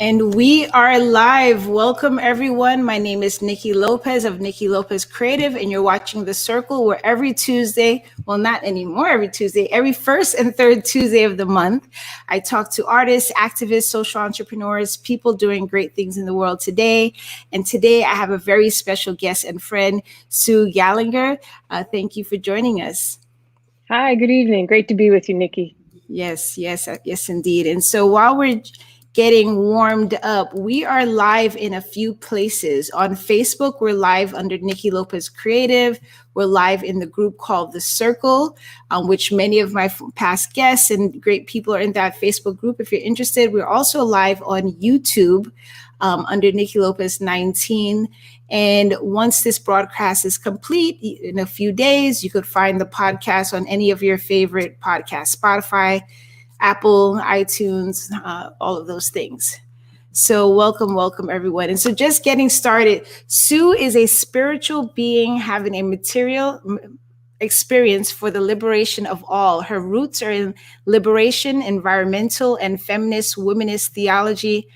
And we are live. Welcome, everyone. My name is Niki Lopez of Niki Lopez Creative, and you're watching The Circle, where every Tuesday, well, not anymore every Tuesday, every first and third Tuesday of the month, I talk to artists, activists, social entrepreneurs, people doing great things in the world today. And today I have a very special guest and friend, Sue Gallagher. Thank you for joining us. Hi, good evening. Great to be with you, Niki. Yes, indeed. And so while we're getting warmed up, we are live in a few places. On Facebook, we're live under Niki Lopez Creative. We're live in the group called The Circle, which many of my past guests and great people are in that Facebook group. If you're interested, we're also live on YouTube under Niki Lopez 19. And once this broadcast is complete, in a few days, you could find the podcast on any of your favorite podcasts, Spotify, Apple, iTunes, all of those things. So welcome, everyone. And so just getting started, Sue is a spiritual being having a material experience for the liberation of all. Her roots are in liberation, environmental, and feminist, womanist theology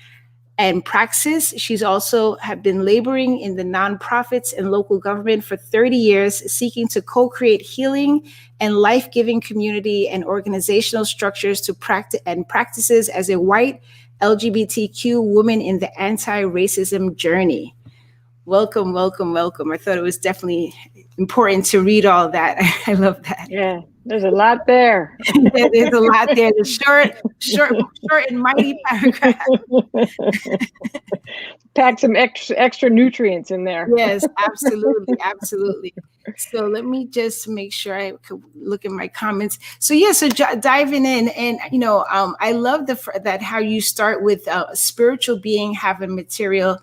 and praxis. She's also have been laboring in the nonprofits and local government for 30 years, seeking to co-create healing and life-giving community and organizational structures to practices as a white LGBTQ woman in the anti-racism journey. Welcome. I thought it was definitely important to read all that. I love that. Yeah, there's a lot there. There's a lot there. The short and mighty paragraph. Pack some extra nutrients in there. Yes, absolutely. So let me just make sure I could look at my comments. So diving in, and I love that how you start with a spiritual being having material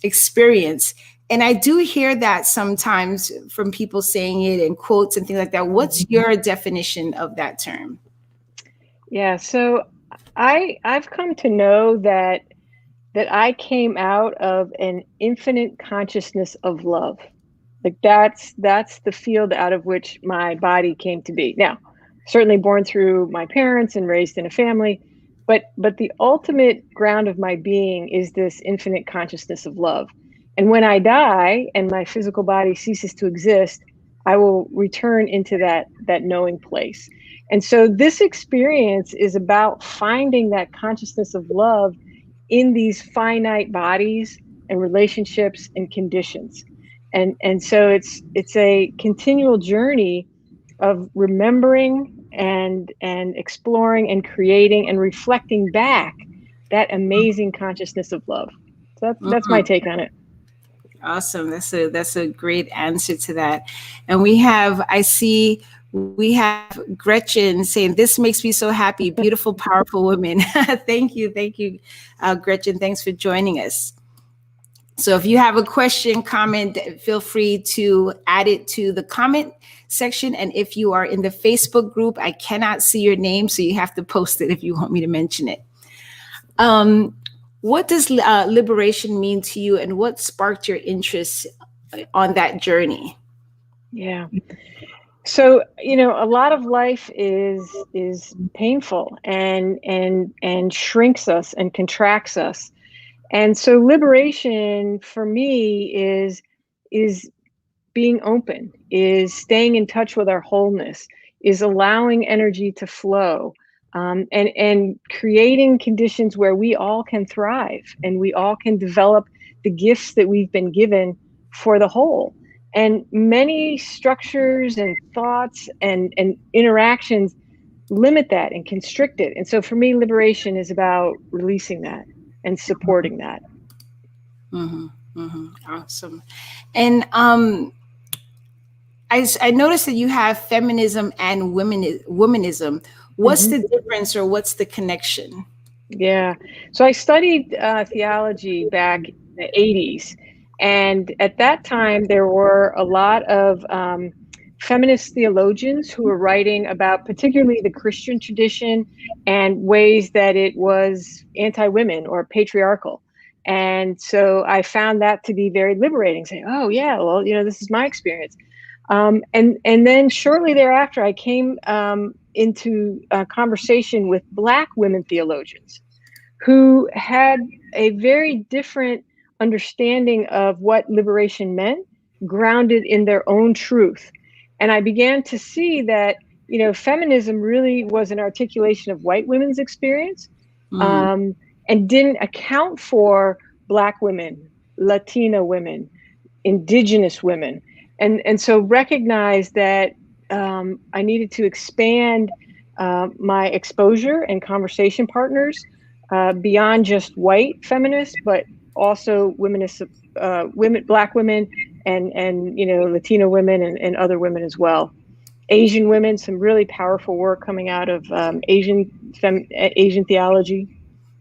experience. And I do hear that sometimes from people saying it in quotes and things like that. What's your definition of that term? Yeah, so I've come to know that I came out of an infinite consciousness of love. Like that's the field out of which my body came to be. Now, certainly born through my parents and raised in a family, but the ultimate ground of my being is this infinite consciousness of love. And when I die and my physical body ceases to exist, I will return into that knowing place. And so this experience is about finding that consciousness of love in these finite bodies and relationships and conditions. And so it's a continual journey of remembering and exploring and creating and reflecting back that amazing consciousness of love. So that's my take on it. Awesome. That's a great answer to that. And we have Gretchen saying, "This makes me so happy. Beautiful, powerful women." Thank you, Gretchen. Thanks for joining us. So if you have a question, comment, feel free to add it to the comment section. And if you are in the Facebook group, I cannot see your name, so you have to post it if you want me to mention it. What does liberation mean to you, and what sparked your interest on that journey? Yeah. So, a lot of life is painful and shrinks us and contracts us. And so liberation for me is being open, is staying in touch with our wholeness, is allowing energy to flow, and creating conditions where we all can thrive and we all can develop the gifts that we've been given for the whole. And many structures and thoughts and interactions limit that and constrict it. And so for me, liberation is about releasing that and supporting that. Awesome. And I noticed that you have feminism and womanism. What's the difference, or what's the connection? Yeah. So I studied theology back in the 80s. And at that time, there were a lot of feminist theologians who were writing about particularly the Christian tradition and ways that it was anti-women or patriarchal. And so I found that to be very liberating, saying, oh, yeah, well, this is my experience. And then shortly thereafter, I came into a conversation with Black women theologians who had a very different understanding of what liberation meant, grounded in their own truth. And I began to see that, feminism really was an articulation of white women's experience, Mm. and didn't account for Black women, Latina women, Indigenous women. And so recognize that I needed to expand my exposure and conversation partners beyond just white feminists, but also women, Black women, and Latino women, and other women as well. Asian women, some really powerful work coming out of Asian theology.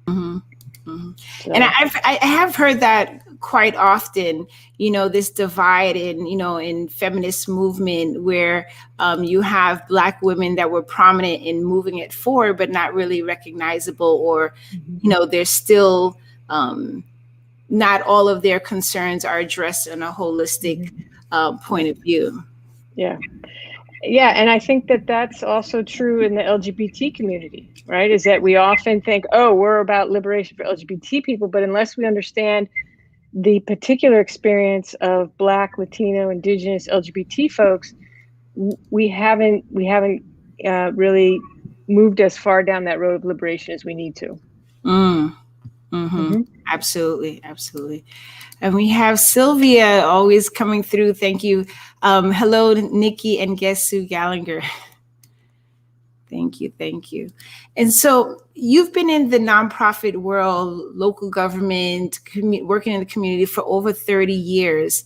Mhm. Mhm. And So, I have heard that quite often, this divide in feminist movement where you have Black women that were prominent in moving it forward, but not really recognizable, or, they're still, not all of their concerns are addressed in a holistic point of view. yeah. Yeah, and I think that that's also true in the LGBT community, right? Is that we often think, oh, we're about liberation for LGBT people, but unless we understand the particular experience of Black, Latino, Indigenous, LGBT folks, we haven't really moved as far down that road of liberation as we need to. Mm. Mm-hmm. Absolutely. Absolutely. And we have Sylvia always coming through. Thank you. Hello, Nikki and guest Sue Gallagher. Thank you. Thank you. And so you've been in the nonprofit world, local government, working in the community for over 30 years.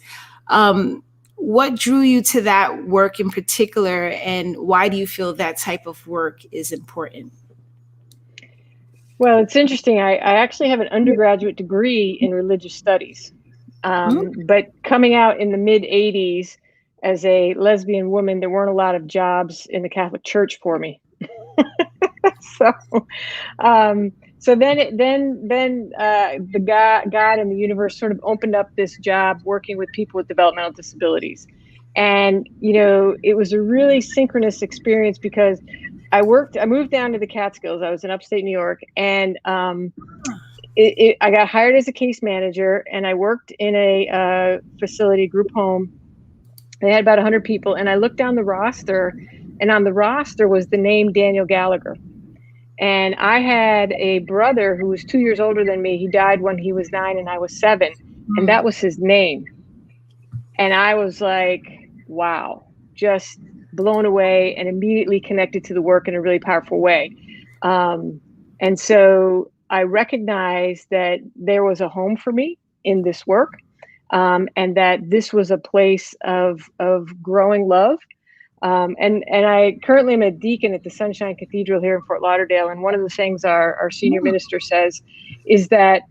What drew you to that work in particular, and why do you feel that type of work is important? Well, it's interesting. I actually have an undergraduate degree in religious studies, but coming out in the mid 80s as a lesbian woman, there weren't a lot of jobs in the Catholic Church for me. so, so then the God and the universe sort of opened up this job working with people with developmental disabilities, and it was a really synchronous experience because I moved down to the Catskills. I was in upstate New York, and I got hired as a case manager, and I worked in a facility, group home. They had about 100 people, and I looked down the roster, and on the roster was the name Daniel Gallagher. And I had a brother who was 2 years older than me. He died when he was 9 and I was 7, and that was his name. And I was like, wow, just blown away and immediately connected to the work in a really powerful way. And so I recognized that there was a home for me in this work, and that this was a place of growing love. And I currently am a deacon at the Sunshine Cathedral here in Fort Lauderdale. And one of the things our senior minister says is that,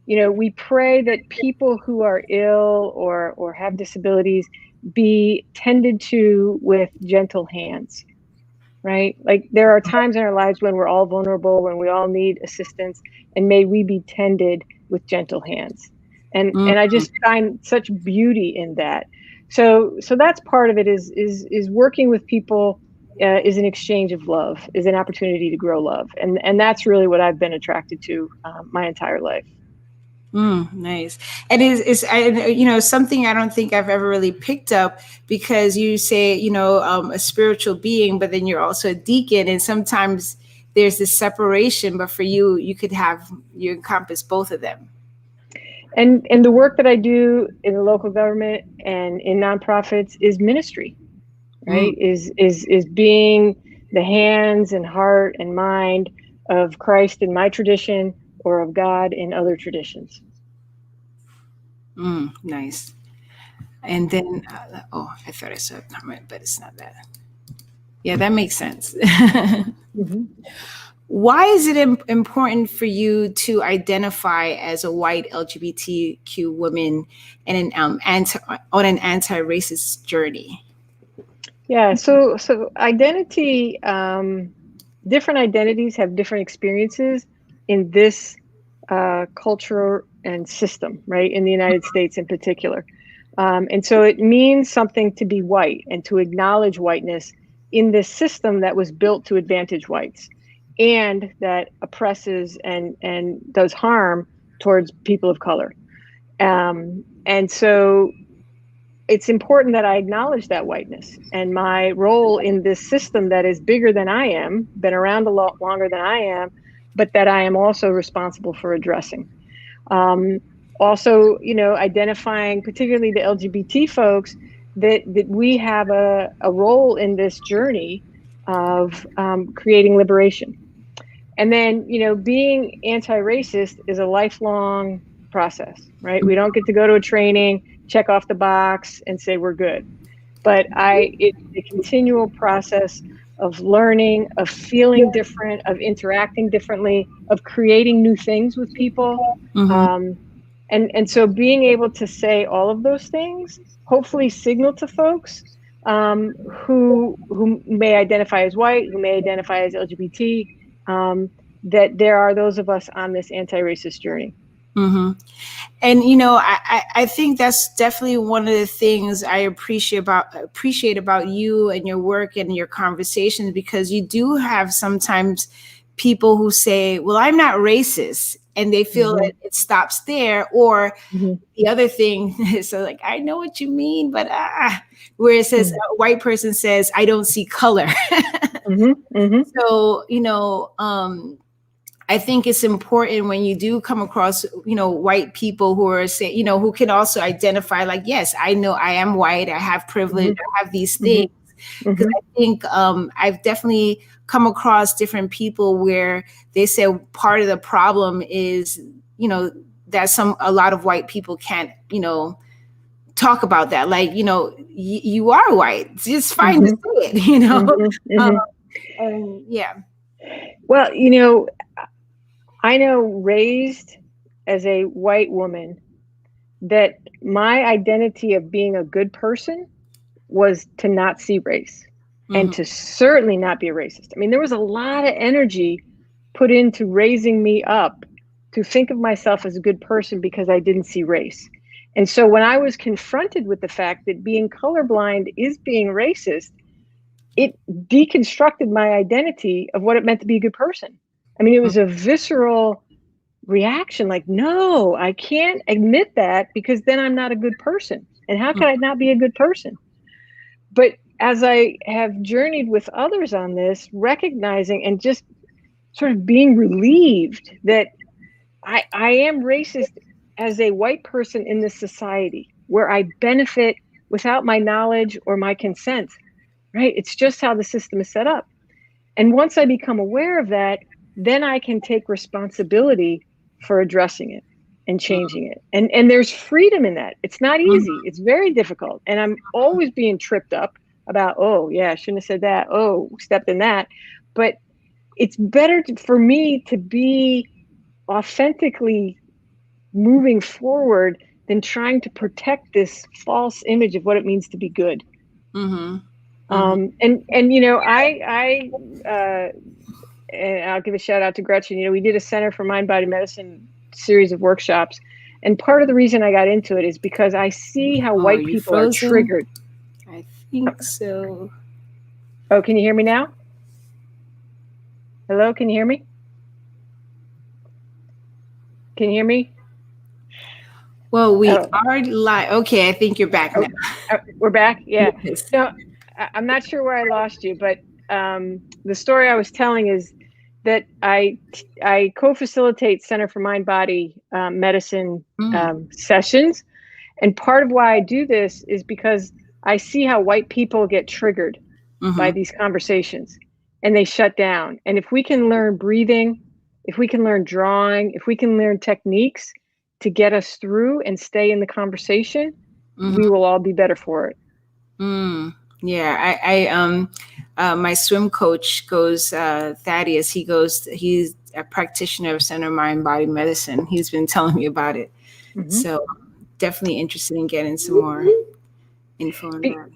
we pray that people who are ill or have disabilities be tended to with gentle hands, right? Like there are times in our lives when we're all vulnerable, when we all need assistance, and may we be tended with gentle hands. And I just find such beauty in that. So that's part of it is working with people is an exchange of love, is an opportunity to grow love. And that's really what I've been attracted to my entire life. Nice. And is something I don't think I've ever really picked up, because you say, a spiritual being, but then you're also a deacon, and sometimes there's this separation, but for you encompass both of them. And the work that I do in the local government and in nonprofits is ministry, right? Is being the hands and heart and mind of Christ in my tradition, or of God in other traditions. Nice. And then, I thought I saw a comment, but it's not that. Yeah, that makes sense. Why is it important for you to identify as a white LGBTQ woman and on an anti-racist journey? Yeah, so identity, different identities have different experiences in this culture and system, right? In the United States in particular. And so it means something to be white and to acknowledge whiteness in this system that was built to advantage whites. and that oppresses and does harm towards people of color. And so it's important that I acknowledge that whiteness and my role in this system that is bigger than I am, been around a lot longer than I am, but that I am also responsible for addressing. Also, identifying particularly the LGBT folks, that we have a role in this journey of creating liberation. And then, being anti-racist is a lifelong process, right? We don't get to go to a training, check off the box, and say we're good. But it's a continual process of learning, of feeling different, of interacting differently, of creating new things with people. And so being able to say all of those things, hopefully signal to folks who may identify as white, who may identify as LGBT, that there are those of us on this anti-racist journey. And, I think that's definitely one of the things I appreciate about you and your work and your conversations, because you do have sometimes people who say, well, I'm not racist, and they feel that it stops there. Or the other thing is, so like, I know what you mean, but where it says a white person says, I don't see color. So, I think it's important when you do come across, white people who are saying, who can also identify like, yes, I know I am white, I have privilege, I have these things. Because I think I've definitely come across different people where they say part of the problem is, that a lot of white people can't, talk about that. Like, you are white. It's just fine to say it, and yeah. Well, I know, raised as a white woman, that my identity of being a good person was to not see race and to certainly not be a racist. I mean, there was a lot of energy put into raising me up to think of myself as a good person because I didn't see race. And so when I was confronted with the fact that being colorblind is being racist, it deconstructed my identity of what it meant to be a good person. I mean, it was a visceral reaction, like, no, I can't admit that, because then I'm not a good person. And how can I not be a good person? But as I have journeyed with others on this, recognizing and just sort of being relieved that I am racist as a white person in this society where I benefit without my knowledge or my consent, right? It's just how the system is set up. And once I become aware of that, then I can take responsibility for addressing it and changing it. And there's freedom in that. It's not easy. It's very difficult. And I'm always being tripped up about, oh, yeah, I shouldn't have said that. Oh, stepped in that. But it's better for me to be authentically moving forward than trying to protect this false image of what it means to be good. And I'll give a shout out to Gretchen. We did a Center for Mind Body Medicine series of workshops, and part of the reason I got into it is because I see how white people are triggered. I think so. Oh, can you hear me now? Hello, can you hear me? Can you hear me? Well, we are live. Okay, I think you're back now. We're back? Yeah. Yes. So I'm not sure where I lost you, but the story I was telling is that I co-facilitate Center for Mind Body Medicine sessions. And part of why I do this is because I see how white people get triggered by these conversations and they shut down. And if we can learn breathing, if we can learn drawing, if we can learn techniques to get us through and stay in the conversation, we will all be better for it. Yeah, my swim coach goes, Thaddeus, he's a practitioner of Center Mind Body Medicine. He's been telling me about it. So definitely interested in getting some more info on that.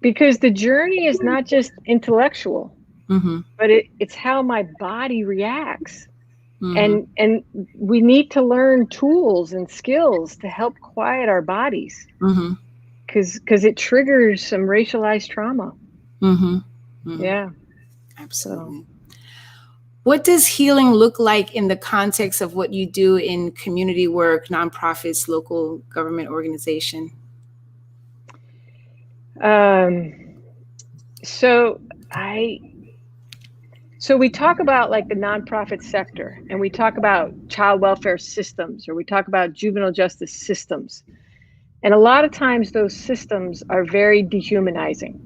Because the journey is not just intellectual, but it's how my body reacts. And we need to learn tools and skills to help quiet our bodies. Because it triggers some racialized trauma. Yeah, absolutely. What does healing look like in the context of what you do in community work, nonprofits, local government organization? So we talk about like the nonprofit sector, and we talk about child welfare systems, or we talk about juvenile justice systems. And a lot of times those systems are very dehumanizing.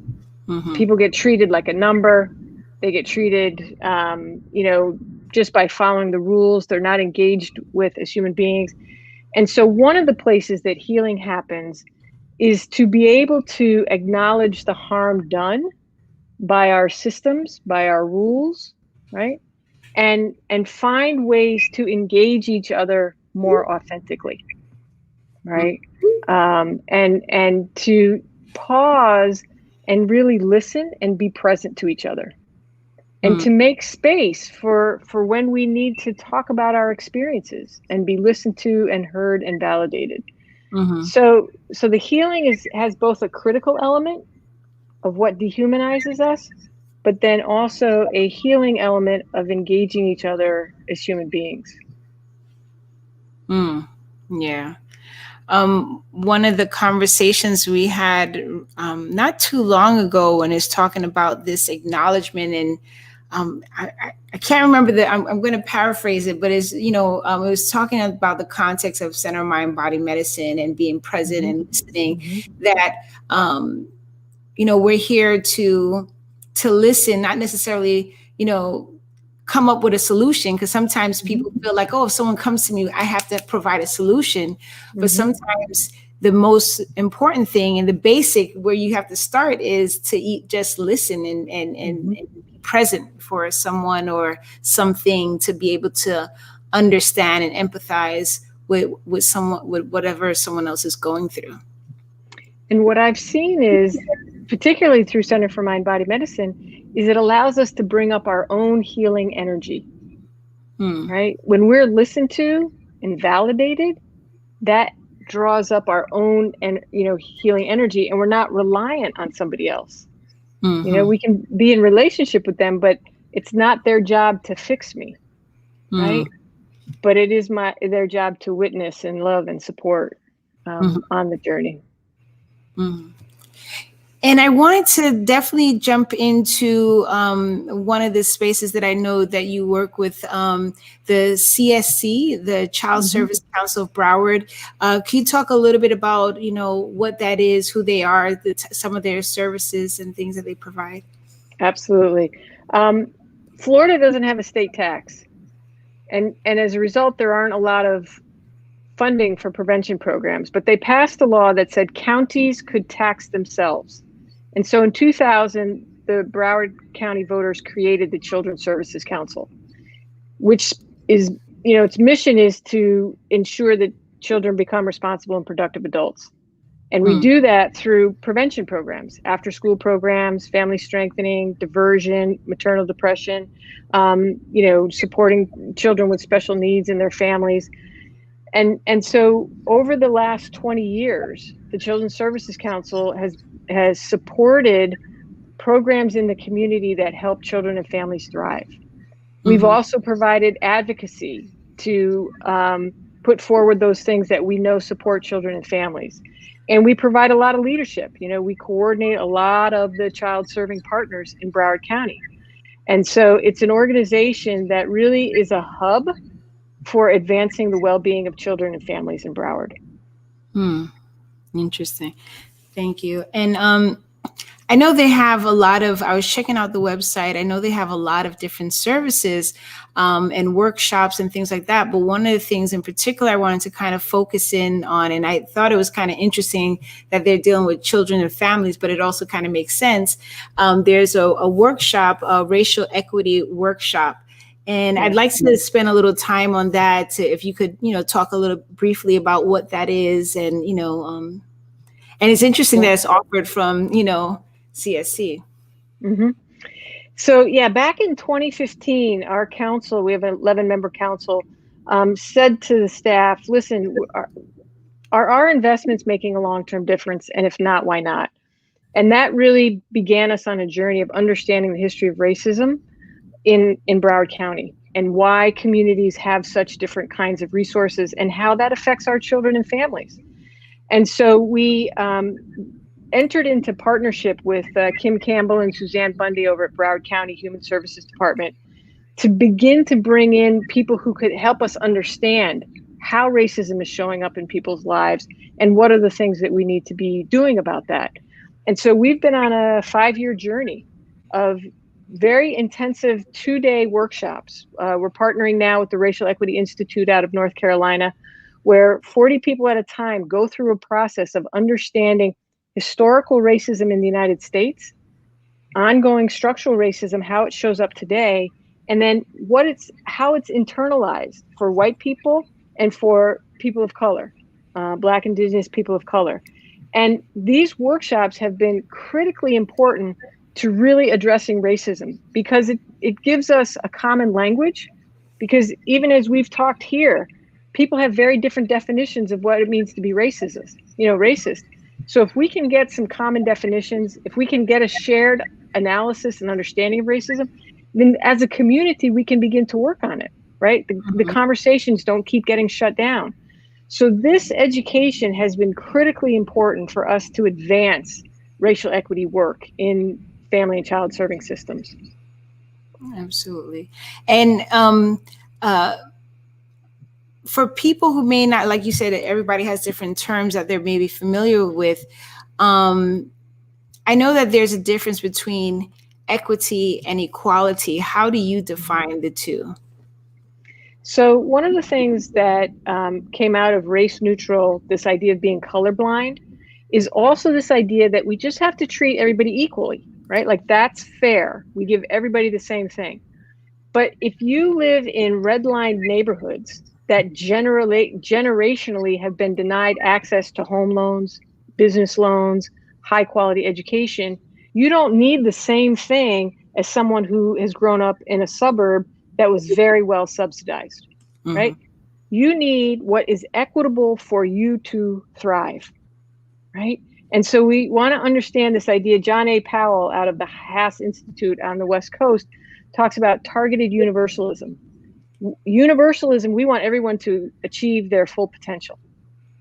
Mm-hmm. People get treated like a number. They get treated, just by following the rules. They're not engaged with as human beings. And so one of the places that healing happens is to be able to acknowledge the harm done by our systems, by our rules, right? And find ways to engage each other more authentically, right? And to pause and really listen and be present to each other, and to make space for when we need to talk about our experiences and be listened to and heard and validated. Mm-hmm. So the healing has both a critical element of what dehumanizes us, but then also a healing element of engaging each other as human beings. Yeah. One of the conversations we had not too long ago, when it's talking about this acknowledgement, and I can't remember I'm going to paraphrase it, but it was talking about the context of center mind body medicine and being present and listening, that we're here to listen, not necessarily come up with a solution, because sometimes people feel like, oh, if someone comes to me, I have to provide a solution. But sometimes the most important thing and the basic where you have to start is to just listen and be present for someone or something, to be able to understand and empathize with someone, with whatever someone else is going through. And what I've seen is, particularly through Center for Mind Body Medicine, is it allows us to bring up our own healing energy, right? When we're listened to and validated, that draws up our own healing energy, and we're not reliant on somebody else. We can be in relationship with them, but it's not their job to fix me, right? But it is their job to witness and love and support on the journey. And I wanted to definitely jump into one of the spaces that I know that you work with, the CSC, the Child Service Council of Broward. Can you talk a little bit about, what that is, who they are, some of their services and things that they provide? Absolutely. Florida doesn't have a state tax. And as a result, there aren't a lot of funding for prevention programs, but they passed a law that said counties could tax themselves. And so in 2000, the Broward County voters created the Children's Services Council, which is, its mission is to ensure that children become responsible and productive adults. And we do that through prevention programs, after school programs, family strengthening, diversion, maternal depression, supporting children with special needs and their families. And so over the last 20 years, the Children's Services Council has supported programs in the community that help children and families thrive. We've also provided advocacy to put forward those things that we know support children and families. And we provide a lot of leadership. We coordinate a lot of the child serving partners in Broward County. And so it's an organization that really is a hub for advancing the well-being of children and families in Broward. Interesting. Thank you. And I know they have a lot of, I was checking out the website, I know they have a lot of different services and workshops and things like that. But one of the things in particular I wanted to kind of focus in on, and I thought it was kind of interesting that they're dealing with children and families, but it also kind of makes sense. There's a workshop, a racial equity workshop. And I'd like to spend a little time on that. If you could, talk a little briefly about what that is, and, and it's interesting that it's offered from, CSC. So back in 2015, our council, we have an 11-member council, said to the staff, listen, are our investments making a long-term difference? And if not, why not? And that really began us on a journey of understanding the history of racism in Broward County, and why communities have such different kinds of resources and how that affects our children and families. And so we entered into partnership with Kim Campbell and Suzanne Bundy over at Broward County Human Services Department to begin to bring in people who could help us understand how racism is showing up in people's lives and what are the things that we need to be doing about that. And so we've been on a 5-year journey of very intensive 2-day workshops. We're partnering now with the Racial Equity Institute out of North Carolina, where 40 people at a time go through a process of understanding historical racism in the United States, ongoing structural racism, how it shows up today, and then how it's internalized for white people and for people of color, Black, Indigenous people of color. And these workshops have been critically important to really addressing racism, because it gives us a common language. Because even as we've talked here, people have very different definitions of what it means to be racist. So if we can get some common definitions, if we can get a shared analysis and understanding of racism, then as a community, we can begin to work on it, right? The conversations don't keep getting shut down. So this education has been critically important for us to advance racial equity work in family and child serving systems. Absolutely. And for people who may not, like you said, everybody has different terms that they're maybe familiar with. I know that there's a difference between equity and equality. How do you define the two? So one of the things that came out of race neutral, this idea of being colorblind, is also this idea that we just have to treat everybody equally, right? Like, that's fair. We give everybody the same thing. But if you live in redlined neighborhoods that generationally have been denied access to home loans, business loans, high quality education, you don't need the same thing as someone who has grown up in a suburb that was very well subsidized, right? You need what is equitable for you to thrive, right? And so we want to understand this idea. John A. Powell out of the Haas Institute on the West Coast talks about targeted universalism. Universalism, we want everyone to achieve their full potential,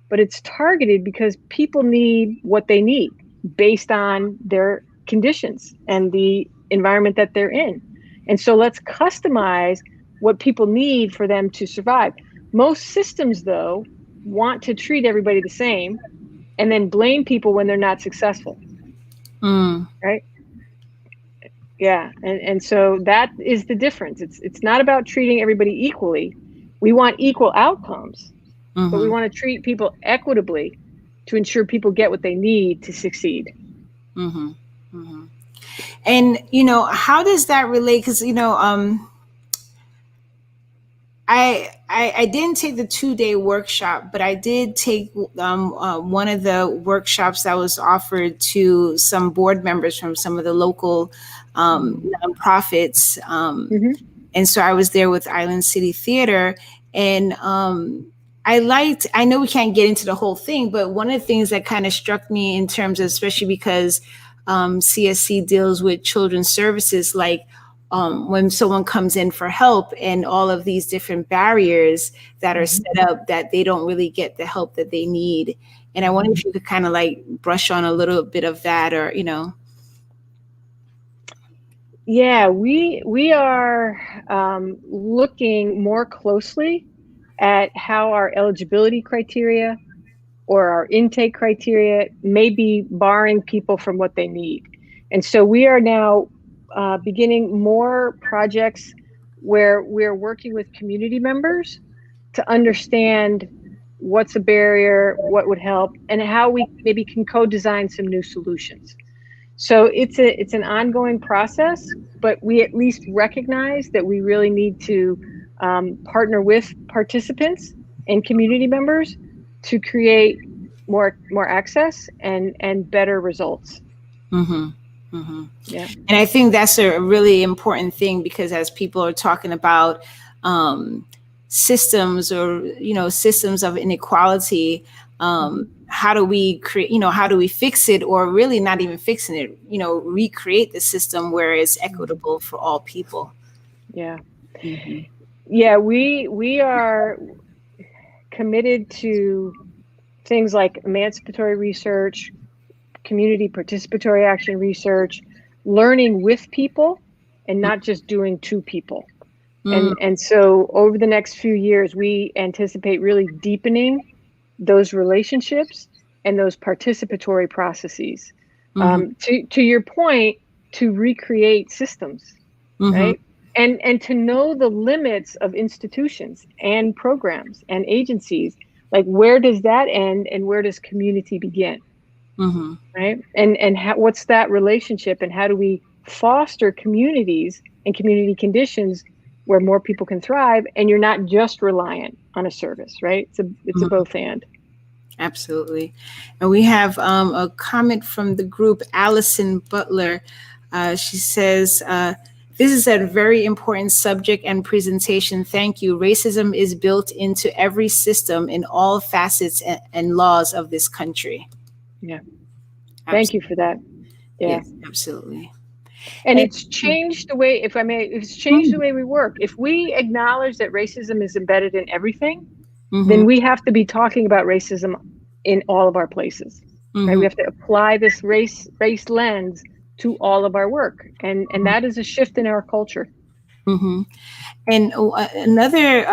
but it's targeted because people need what they need based on their conditions and the environment that they're in. And so let's customize what people need for them to survive. Most systems, though, want to treat everybody the same and then blame people when they're not successful. Right? Yeah. And so that is the difference. It's not about treating everybody equally. We want equal outcomes, but we want to treat people equitably to ensure people get what they need to succeed. And, how does that relate? Because, I didn't take the 2-day workshop, but I did take one of the workshops that was offered to some board members from some of the local nonprofits. And so I was there with Island City Theater, and I know we can't get into the whole thing, but one of the things that kind of struck me in terms of, especially because CSC deals with children's services, like when someone comes in for help and all of these different barriers that are set up, that they don't really get the help that they need. And I wonder if you could kind of like brush on a little bit of that, or, Yeah, we are looking more closely at how our eligibility criteria or our intake criteria may be barring people from what they need. And so we are now beginning more projects where we're working with community members to understand what's a barrier, what would help, and how we maybe can co-design some new solutions. So it's an ongoing process, but we at least recognize that we really need to partner with participants and community members to create more access and better results. Yeah. And I think that's a really important thing, because as people are talking about systems, or, systems of inequality, how do we create, how do we fix it, or really not even fixing it, recreate the system where it's equitable for all people? Yeah. Mhm. Yeah, we are committed to things like emancipatory research, community participatory action research, learning with people and not just doing to people. Mm, And so over the next few years, we anticipate really deepening those relationships and those participatory processes. mhm, To your point, to recreate systems, mhm, right? And to know the limits of institutions and programs and agencies, like where does that end and where does community begin, mhm. right? And what's that relationship and how do we foster communities and community conditions where more people can thrive and you're not just reliant on a service, right? It's a Mhm. both and. Absolutely. And we have a comment from the group, Allison Butler. She says, this is a very important subject and presentation. Thank you. Racism is built into every system in all facets and laws of this country. Yeah. Thank you Absolutely. for that. Yeah. Yes, absolutely. And And it's changed the way, if I may, it's changed the way we work. If we acknowledge that racism is embedded in everything, mhm, then we have to be talking about racism in all of our places, right? We mhm, have to apply this race lens to all of our work, and that is a shift in our culture. mhm. And another,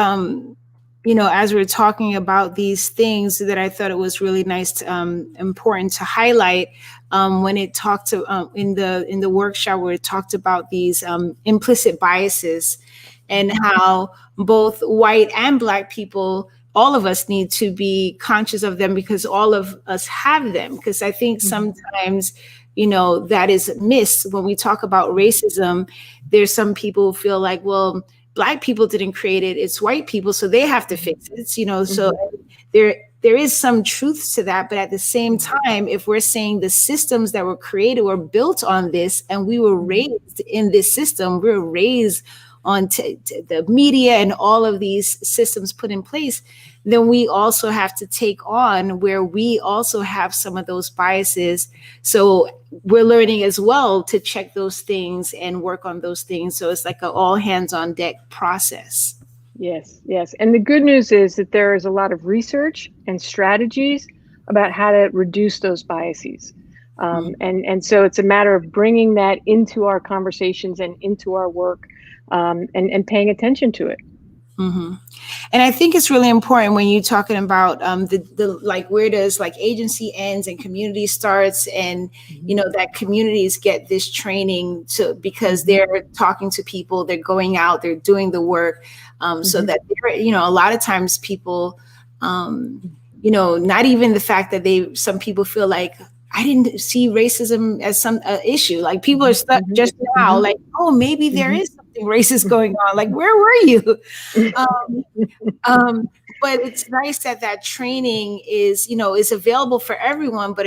as we're talking about these things, that I thought it was really nice, important to highlight, when it talked to in the workshop where it talked about these implicit biases, and how both white and Black people, all of us need to be conscious of them because all of us have them. Because I think sometimes, that is missed when we talk about racism. There's some people who feel like, well, Black people didn't create it, it's white people, so they have to fix it. So Mhm. there is some truth to that. But at the same time, if we're saying the systems that were created were built on this, and we were raised in this system, we were raised on the media and all of these systems put in place, then we also have to take on where we also have some of those biases. So we're learning as well to check those things and work on those things. So it's like an all hands on deck process. Yes, yes. And the good news is that there is a lot of research and strategies about how to reduce those biases. And so it's a matter of bringing that into our conversations and into our work, and paying attention to it. Mm-hmm. And I think it's really important when you're talking about the like, where does like agency ends and community starts, and that communities get this training to, because they're talking to people, they're going out, they're doing the work, so that a lot of times people, not even the fact that some people feel like, I didn't see racism as some issue. Like people are stuck just now, like, oh, maybe there is something racist going on. Like, where were you? Um, but it's nice that that training is available for everyone, but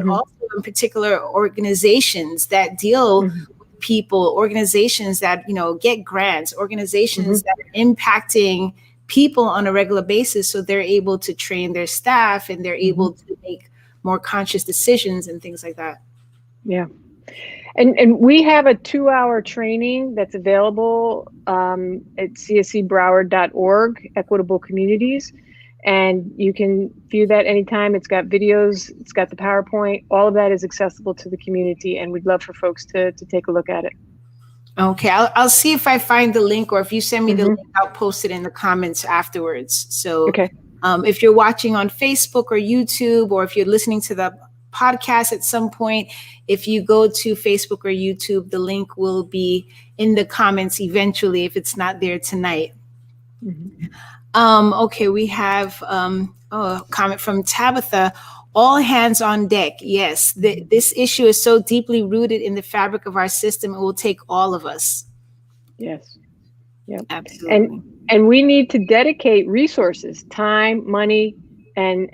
also in particular organizations that deal with people, organizations that get grants, organizations that are impacting people on a regular basis, so they're able to train their staff and they're able to make more conscious decisions and things like that. Yeah. And we have a 2-hour training that's available at cscbroward.org, Equitable Communities. And you can view that anytime. It's got videos, it's got the PowerPoint, all of that is accessible to the community. And we'd love for folks to take a look at it. Okay, I'll see if I find the link, or if you send me the link, I'll post it in the comments afterwards. So Okay. if you're watching on Facebook or YouTube, or if you're listening to the podcast at some point, if you go to Facebook or YouTube, the link will be in the comments eventually, if it's not there tonight. Okay, we have a comment from Tabitha. All hands on deck. Yes, this issue is so deeply rooted in the fabric of our system. It will take all of us. Yes. Yep. Absolutely. And we need to dedicate resources, time, money, and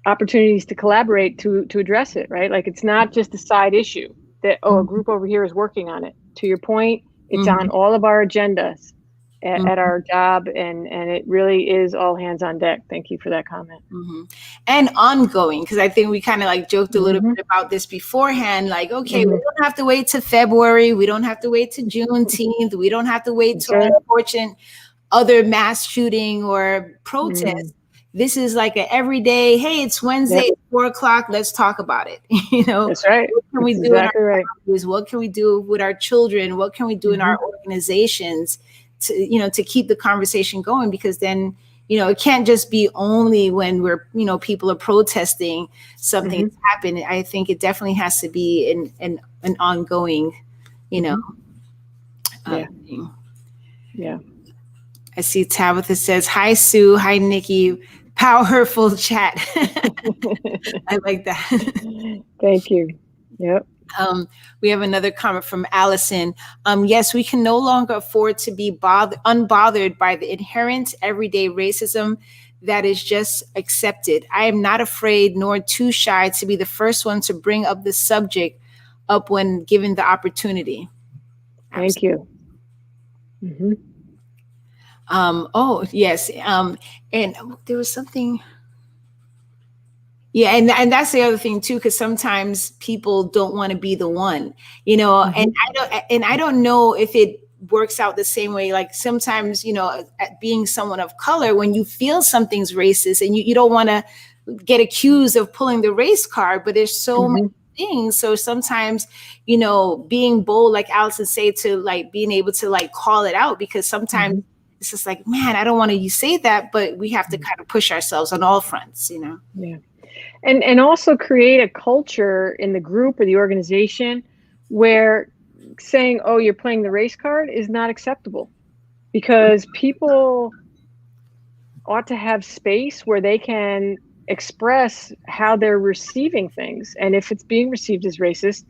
opportunities to collaborate to address it, right? Like, it's not just a side issue that, a group over here is working on it. To your point, it's on all of our agendas. at our job, and it really is all hands on deck. Thank you for that comment. And ongoing, because I think we kind of like joked a little bit about this beforehand, like, okay, we don't have to wait to February, we don't have to wait to Juneteenth, we don't have to wait to an unfortunate other mass shooting or protest. This is like an everyday, hey, it's Wednesday, 4:00, let's talk about it. That's right. What can we do in our families? What can we do with our children? What can we do in our organizations to, to keep the conversation going? Because then, it can't just be only when we're, people are protesting something that's happened. I think it definitely has to be an ongoing, thing. Yeah. I see Tabitha says, hi, Sue. Hi, Nikki. Powerful chat. I like that. Thank you. Yep. We have another comment from Allison. Yes, we can no longer afford to be unbothered by the inherent everyday racism that is just accepted. I am not afraid nor too shy to be the first one to bring up the subject up when given the opportunity. Thank you. Oh, yes. And there was something. Yeah, and that's the other thing too, because sometimes people don't want to be the one, and I don't know if it works out the same way. Like sometimes, at being someone of color, when you feel something's racist and you don't want to get accused of pulling the race card, but there's so many things. So sometimes, being bold, like Allison said, to like being able to like call it out, because sometimes it's just like, man, I don't want to say that, but we have to kind of push ourselves on all fronts, Yeah. And also create a culture in the group or the organization where saying, oh, you're playing the race card is not acceptable, because people ought to have space where they can express how they're receiving things. And if it's being received as racist,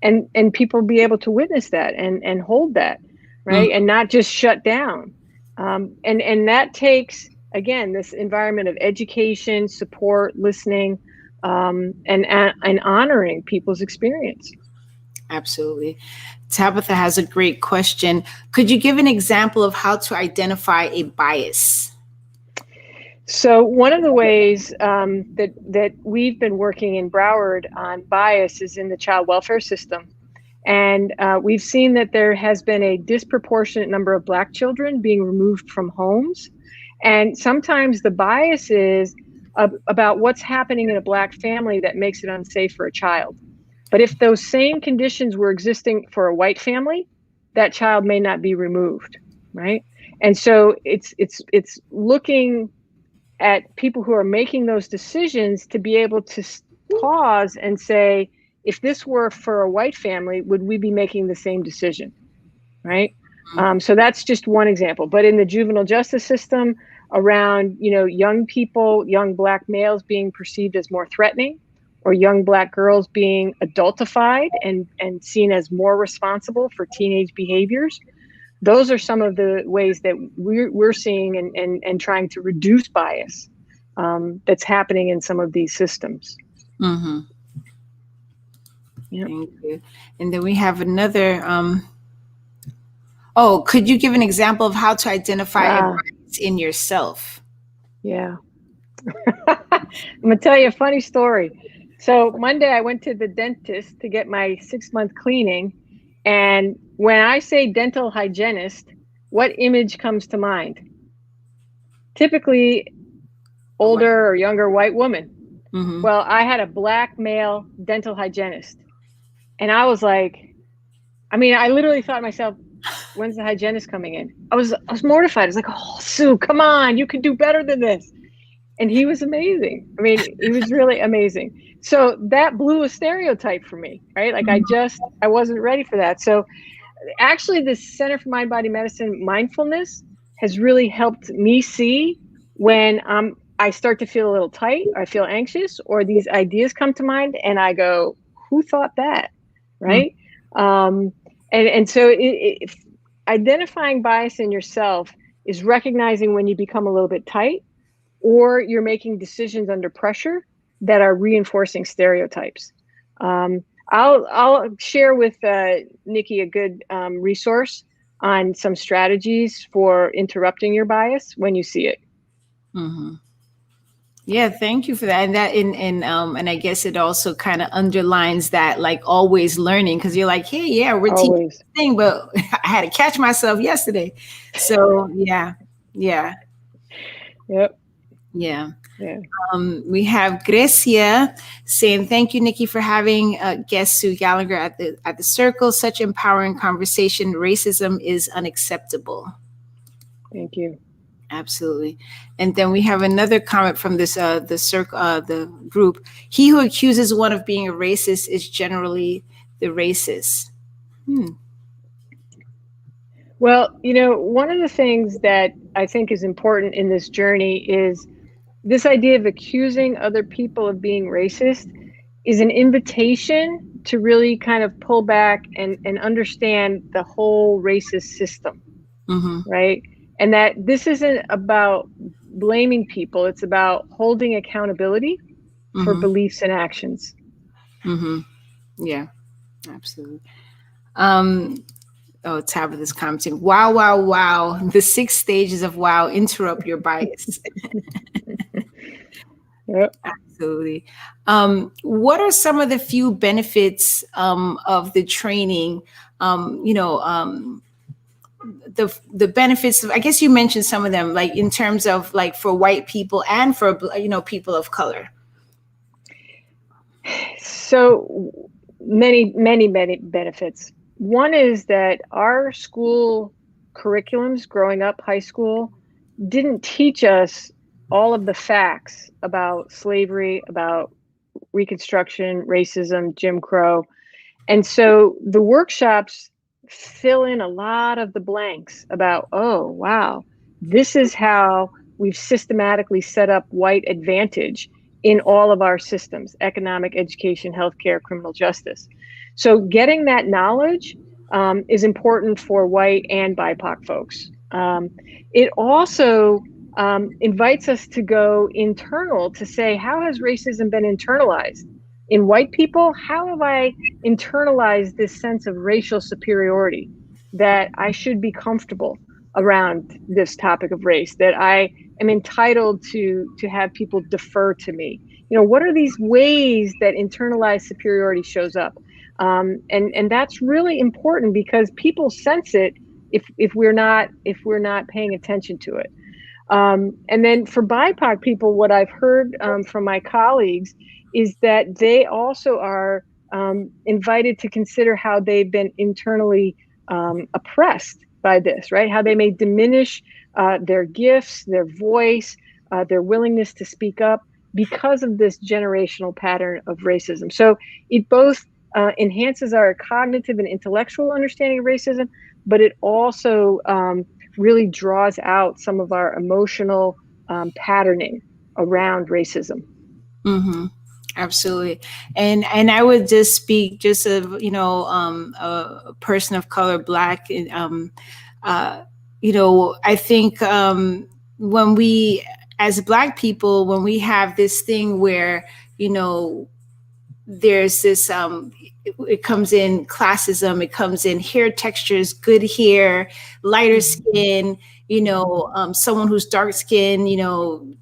and people be able to witness that and hold that, right? And not just shut down. And that takes, again, this environment of education, support, listening, and honoring people's experience. Absolutely. Tabitha has a great question. Could you give an example of how to identify a bias? So one of the ways that we've been working in Broward on bias is in the child welfare system. And we've seen that there has been a disproportionate number of Black children being removed from homes. And sometimes the bias is about what's happening in a Black family that makes it unsafe for a child. But if those same conditions were existing for a white family, that child may not be removed, right? And so it's looking at people who are making those decisions to be able to pause and say, if this were for a white family, would we be making the same decision, right? So that's just one example. But in the juvenile justice system, around young people, young Black males being perceived as more threatening, or young Black girls being adultified and seen as more responsible for teenage behaviors, those are some of the ways that we're seeing and trying to reduce bias that's happening in some of these systems. Yep. Thank you. And then we have another. Could you give an example of how to identify a bias in yourself? Yeah. I'm going to tell you a funny story. So Monday I went to the dentist to get my 6-month cleaning. And when I say dental hygienist, what image comes to mind? Typically older or younger white woman. Well, I had a Black male dental hygienist. And I was like, I literally thought to myself, when's the hygienist coming in? I was mortified. I was like, oh, Sue, come on, you can do better than this. And he was amazing. He was really amazing. So that blew a stereotype for me, right? Like I wasn't ready for that. So actually the Center for Mind Body Medicine mindfulness has really helped me see when I start to feel a little tight, or I feel anxious, or these ideas come to mind, and I go, who thought that, right? And so identifying bias in yourself is recognizing when you become a little bit tight, or you're making decisions under pressure that are reinforcing stereotypes. I'll share with Nikki a good resource on some strategies for interrupting your bias when you see it. Mm-hmm. Yeah, thank you for that. And I guess it also kind of underlines that, like, always learning, because you're like, hey, yeah, we're teaching Always. this thing, but I had to catch myself yesterday. So yeah. Yep. Yeah. Yeah. We have Grecia saying, "Thank you, Niki, for having guest Sue Gallagher at the circle. Such empowering conversation. Racism is unacceptable." Thank you. Absolutely. And then we have another comment from this the circle the group. He who accuses one of being a racist is generally the racist. Well, one of the things that I think is important in this journey is this idea of accusing other people of being racist is an invitation to really kind of pull back and understand the whole racist system, Mm-hmm. right? And that this isn't about blaming people, it's about holding accountability for Mm-hmm. beliefs and actions. Mm-hmm. Yeah, absolutely. Oh, Tabitha's commenting. Wow, wow, wow. The 6 stages of wow interrupt your bias. Yep. Absolutely. What are some of the few benefits of the training? The benefits of, I guess you mentioned some of them, like in terms of like for white people and for people of color. So many benefits. One is that our school curriculums growing up, high school, didn't teach us all of the facts about slavery, about Reconstruction, racism, Jim Crow. And so the workshops fill in a lot of the blanks about, oh, wow, this is how we've systematically set up white advantage in all of our systems: economic, education, healthcare, criminal justice. So getting that knowledge is important for white and BIPOC folks. It also invites us to go internal to say, how has racism been internalized? In white people, how have I internalized this sense of racial superiority, that I should be comfortable around this topic of race, that I am entitled to have people defer to me? What are these ways that internalized superiority shows up? And that's really important because people sense it if we're not paying attention to it. And then for BIPOC people, what I've heard from my colleagues is that they also are invited to consider how they've been internally oppressed by this, right? How they may diminish their gifts, their voice, their willingness to speak up because of this generational pattern of racism. So it both enhances our cognitive and intellectual understanding of racism, but it also really draws out some of our emotional patterning around racism. Mm-hmm. Absolutely. And I would just speak just of, a person of color, Black. I think when we, as Black people, when we have this thing where, there's this it comes in classism, it comes in hair textures, good hair, lighter skin, someone who's dark skinned,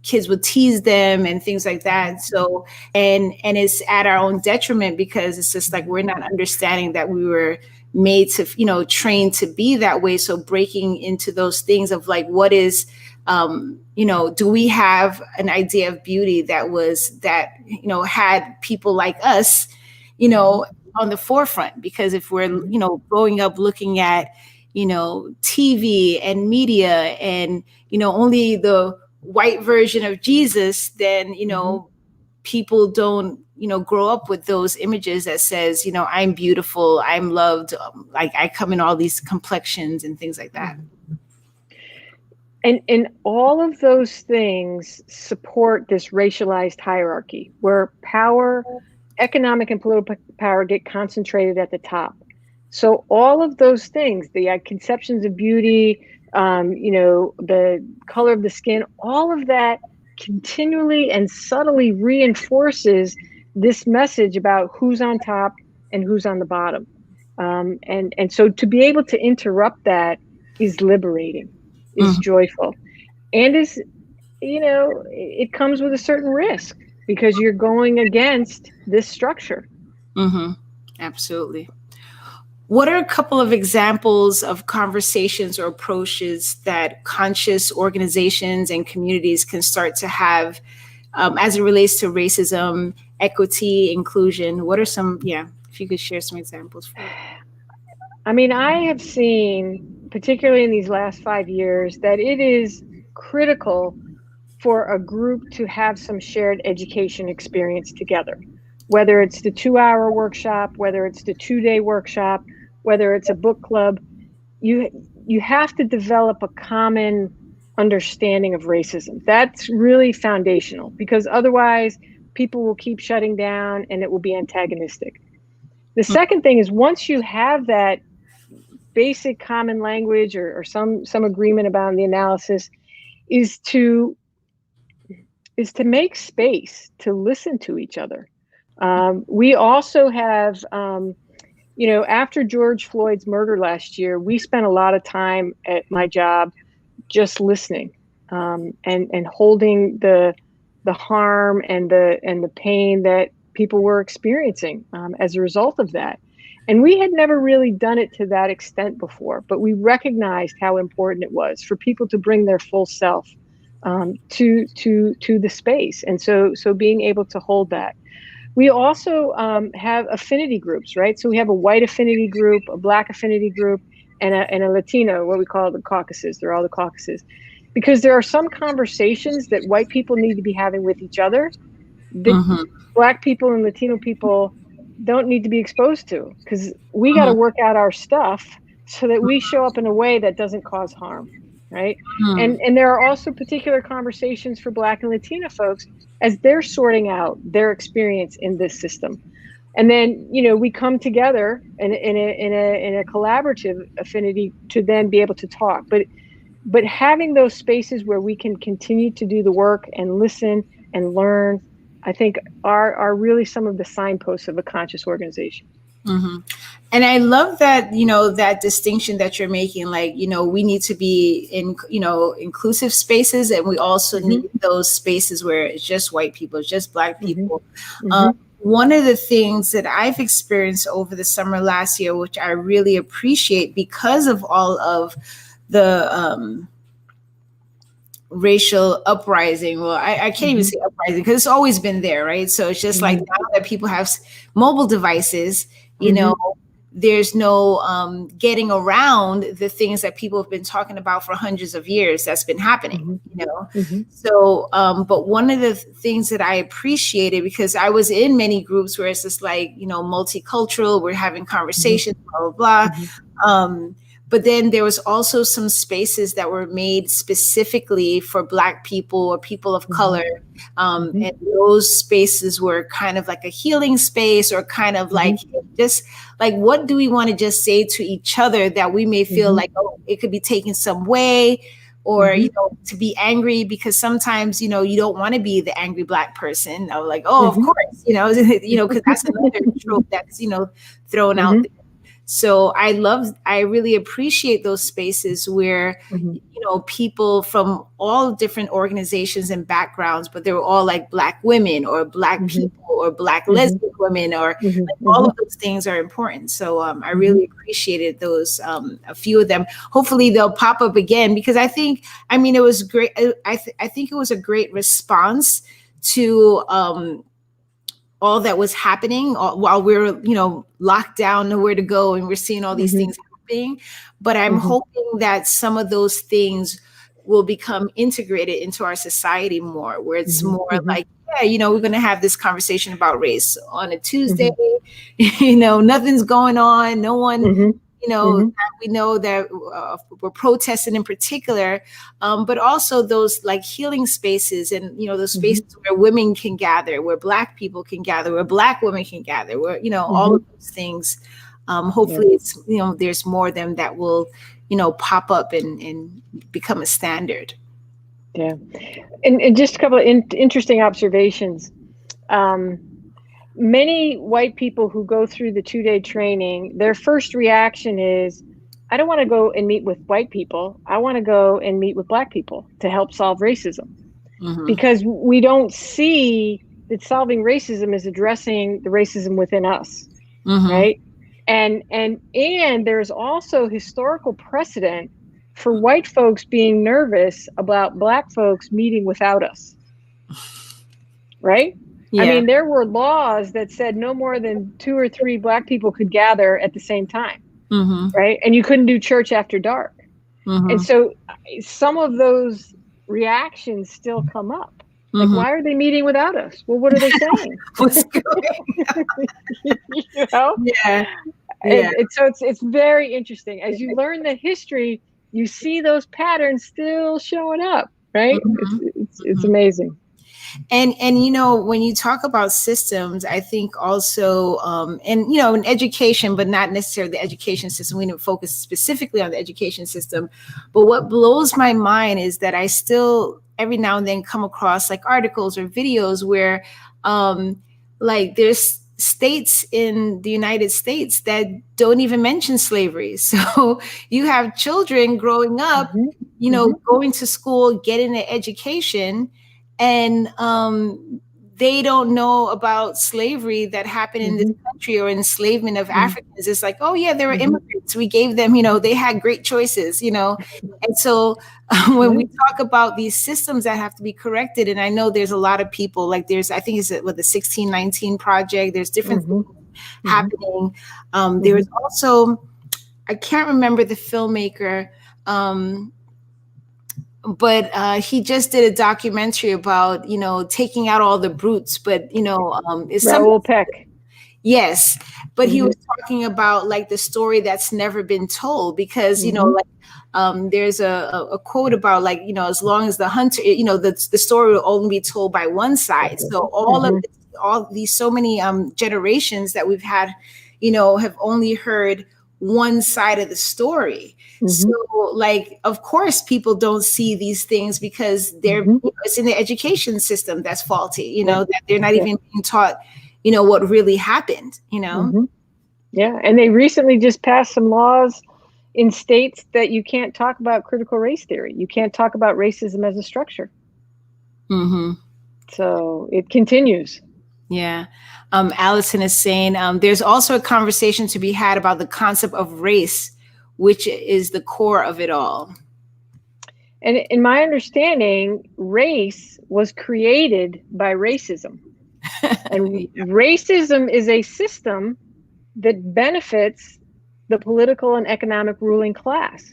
kids would tease them and things like that. So and it's at our own detriment, because it's just like we're not understanding that we were made to, trained to be that way. So breaking into those things of like, what is do we have an idea of beauty that had people like us, on the forefront? Because if we're, growing up looking at, TV and media and, only the white version of Jesus, then, people don't, grow up with those images that says, I'm beautiful, I'm loved, like I come in all these complexions and things like that. And all of those things support this racialized hierarchy where power, economic and political power, get concentrated at the top. So all of those things, the conceptions of beauty, the color of the skin, all of that continually and subtly reinforces this message about who's on top and who's on the bottom. And so to be able to interrupt that is liberating, is joyful, and is, it comes with a certain risk because you're going against this structure. Absolutely. What are a couple of examples of conversations or approaches that conscious organizations and communities can start to have as it relates to racism, equity, inclusion? What are some, if you could share some examples for me. I mean, I have seen, particularly in these last 5 years, that it is critical for a group to have some shared education experience together, whether it's the 2-hour workshop, whether it's the 2-day workshop, whether it's a book club. You have to develop a common understanding of racism. That's really foundational, because otherwise people will keep shutting down and it will be antagonistic. The second thing is, once you have that basic common language or some agreement about the analysis, is to make space to listen to each other. We also have, after George Floyd's murder last year, we spent a lot of time at my job just listening, and holding the harm and the pain that people were experiencing as a result of that. And we had never really done it to that extent before, but we recognized how important it was for people to bring their full self to the space. And so being able to hold that. We also have affinity groups, right? So we have a white affinity group, a Black affinity group, and a Latino, what we call the caucuses. They're all the caucuses. Because there are some conversations that white people need to be having with each other that Black people and Latino people don't need to be exposed to, because we got to work out our stuff so that we show up in a way that doesn't cause harm, right? And there are also particular conversations for Black and Latina folks as they're sorting out their experience in this system. And then, we come together in a collaborative affinity to then be able to talk. But having those spaces where we can continue to do the work and listen and learn, I think are really some of the signposts of a conscious organization. And I love that, that distinction that you're making, like, we need to be in, inclusive spaces, and we also need those spaces where it's just white people, it's just Black people. One of the things that I've experienced over the summer last year, which I really appreciate because of all of the racial uprising. Well, I can't even say uprising because it's always been there, right? So it's just like now that people have mobile devices, there's no getting around the things that people have been talking about for hundreds of years that's been happening, So, but one of the things that I appreciated, because I was in many groups where it's just like, multicultural, we're having conversations, blah, blah, blah. But then there was also some spaces that were made specifically for Black people or people of color. And those spaces were kind of like a healing space, or kind of like just like, what do we want to just say to each other that we may feel like, oh, it could be taken some way, or, to be angry, because sometimes, you don't want to be the angry Black person. I was like, oh, of course, because that's another trope that's, thrown out there. So I really appreciate those spaces where, people from all different organizations and backgrounds, but they were all like Black women or Black people or Black lesbian women, or like all of those things are important. So I really appreciated those, a few of them. Hopefully they'll pop up again, because I think, it was great. I think it was a great response to all that was happening while we were, locked down, nowhere to go, and we're seeing all these things happening. But I'm hoping that some of those things will become integrated into our society more, where it's more like, we're going to have this conversation about race on a Tuesday. Nothing's going on. No one, we know that we're protesting in particular, but also those like healing spaces, and those spaces where women can gather, where Black people can gather, where Black women can gather, where all of those things. Hopefully, it's there's more of them that will pop up and become a standard. Yeah, and just a couple of interesting observations. many white people who go through the 2-day training, their first reaction is, I don't want to go and meet with white people. I want to go and meet with Black people to help solve racism. Because we don't see that solving racism is addressing the racism within us, right? And there's also historical precedent for white folks being nervous about Black folks meeting without us, right? Yeah. I mean, there were laws that said no more than 2 or 3 Black people could gather at the same time, right? And you couldn't do church after dark. And so some of those reactions still come up. Like, why are they meeting without us? Well, what are they saying? What's going on? You know? Yeah. And so it's very interesting. As you learn the history, you see those patterns still showing up, right? It's amazing. And you know, when you talk about systems, I think also and you know, in education, but not necessarily the education system, we didn't focus specifically on the education system, but what blows my mind is that I still every now and then come across like articles or videos where like there's states in the United States that don't even mention slavery. So you have children growing up, you know, going to school, getting an education, and they don't know about slavery that happened in this country or enslavement of Africans. It's like, oh yeah, they were immigrants. We gave them, you know, they had great choices, you know. And so when we talk about these systems that have to be corrected, and I know there's a lot of people, like there's, I think it's with the 1619 Project, there's different things happening. There was also, I can't remember the filmmaker, but he just did a documentary about, you know, taking out all the brutes, but, you know, it's Raoul Peck. Yes. But he was talking about like the story that's never been told because, you know, like there's a quote about like, you know, as long as the hunter, you know, the story will only be told by one side. So all these so many generations that we've had, you know, have only heard one side of the story. So like, of course, people don't see these things because they're, you know, it's in the education system that's faulty, you know, that they're not even being taught, you know, what really happened, you know? Yeah. And they recently just passed some laws in states that you can't talk about critical race theory. You can't talk about racism as a structure. So it continues. Yeah. Allison is saying there's also a conversation to be had about the concept of race, which is the core of it all. And in my understanding, race was created by racism. And racism is a system that benefits the political and economic ruling class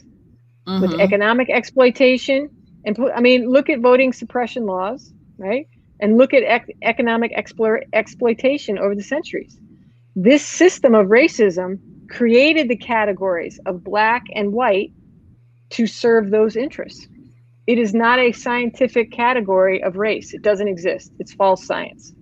with economic exploitation. And I mean, look at voting suppression laws, right? And look at economic exploitation over the centuries. This system of racism created the categories of Black and white to serve those interests. It is not a scientific category of race. It doesn't exist. It's false science.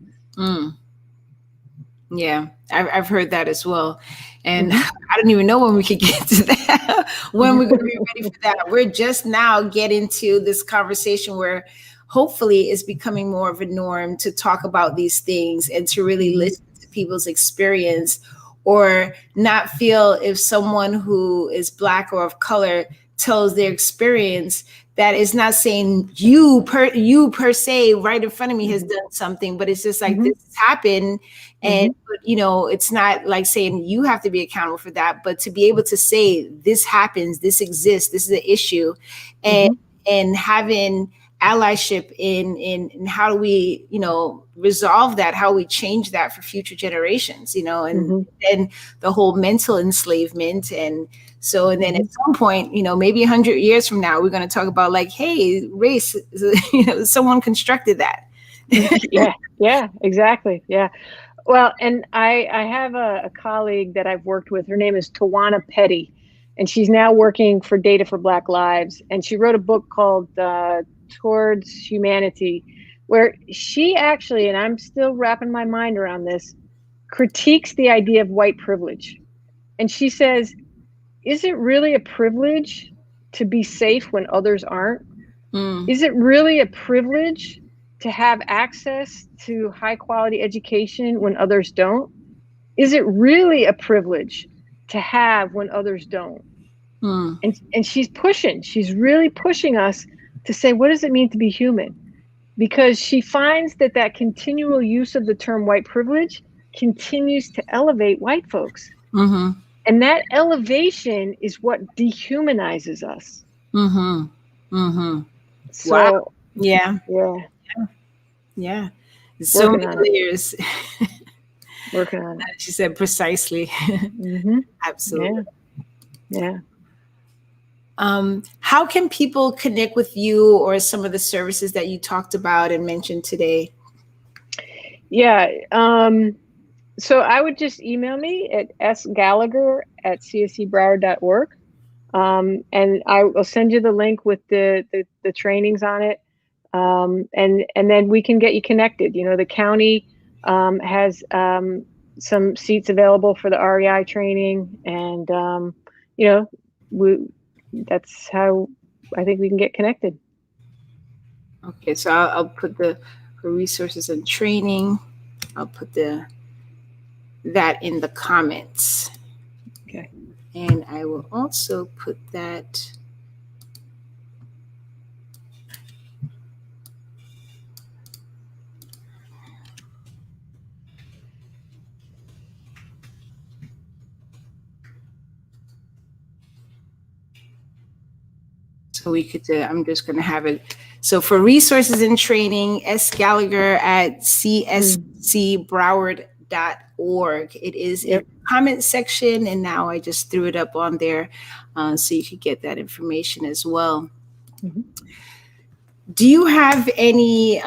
Yeah, I've heard that as well. And I don't even know when we could get to that, when we're going to be ready for that. We're just now getting to this conversation where hopefully it's becoming more of a norm to talk about these things and to really listen to people's experience, or not feel if someone who is Black or of color tells their experience that is not saying you per se right in front of me has done something, but it's just like this has happened. And, you know, it's not like saying you have to be accountable for that, but to be able to say this happens, this exists, this is an issue, and having allyship in how do we, you know, resolve that, how we change that for future generations, you know, and then the whole mental enslavement. And so, and then at some point, you know, maybe 100 years from now, we're going to talk about like, hey, race, you know, someone constructed that. Yeah, exactly. Yeah. Well, and I have a colleague that I've worked with. Her name is Tawana Petty, and she's now working for Data for Black Lives. And she wrote a book called Towards Humanity, where she actually, and I'm still wrapping my mind around this, critiques the idea of white privilege. And she says, is it really a privilege to be safe when others aren't? Is it really a privilege to have access to high quality education when others don't? Is it really a privilege to have when others don't? And she's really pushing us to say, what does it mean to be human? Because she finds that continual use of the term white privilege continues to elevate white folks. And that elevation is what dehumanizes us. So, wow. Yeah. So Working many layers. Working on it. She said precisely. Absolutely. Yeah. How can people connect with you or some of the services that you talked about and mentioned today? Yeah. So I would just email me at sgallagher@cscbroward.org. And I will send you the link with the trainings on it. And then we can get you connected. You know, the county has some seats available for the REI training. And, you know, that's how I think we can get connected. Okay, so I'll put for resources and training. I'll put that in the comments. Okay. And I will also put that. So we could, I'm just going to have it. So for resources and training, sgallagher@cscbroward.org. It is in the comment section, and now I just threw it up on there so you could get that information as well. Do you have any,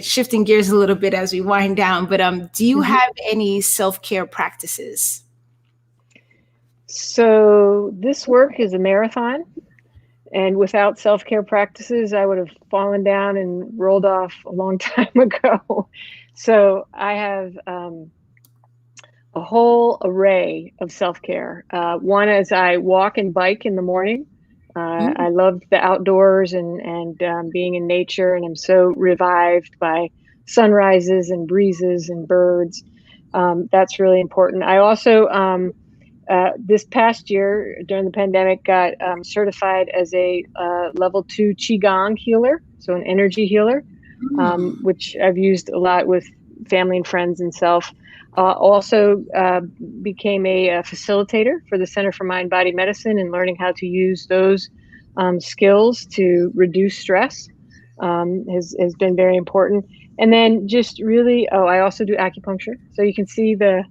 shifting gears a little bit as we wind down, but do you have any self-care practices? So this work is a marathon. And without self-care practices, I would have fallen down and rolled off a long time ago. So I have a whole array of self-care. One is I walk and bike in the morning. I love the outdoors and being in nature, and I'm so revived by sunrises and breezes and birds. That's really important. I also this past year during the pandemic got certified as a level 2 Qigong healer, so an energy healer, which I've used a lot with family and friends and self. Also became a facilitator for the Center for Mind Body Medicine, and learning how to use those skills to reduce stress has been very important. And then just really, I also do acupuncture, so you can see the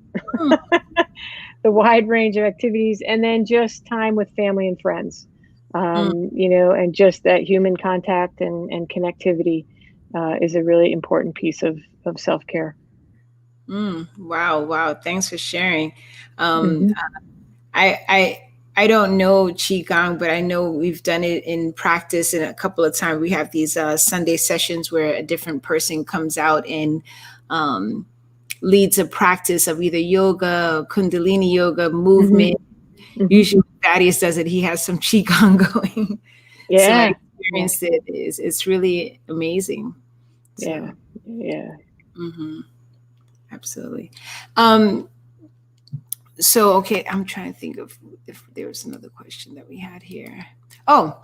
the wide range of activities, and then just time with family and friends, you know, and just that human contact and connectivity is a really important piece of self-care. Wow. Thanks for sharing. I don't know Qigong, but I know we've done it in practice, and a couple of times we have these Sunday sessions where a different person comes out and leads a practice of either yoga, Kundalini yoga, movement. Usually Thaddeus does it. He has some Qigong going. So I experienced it. It's really amazing. So, absolutely. So, okay, I'm trying to think of if there was another question that we had here. Oh,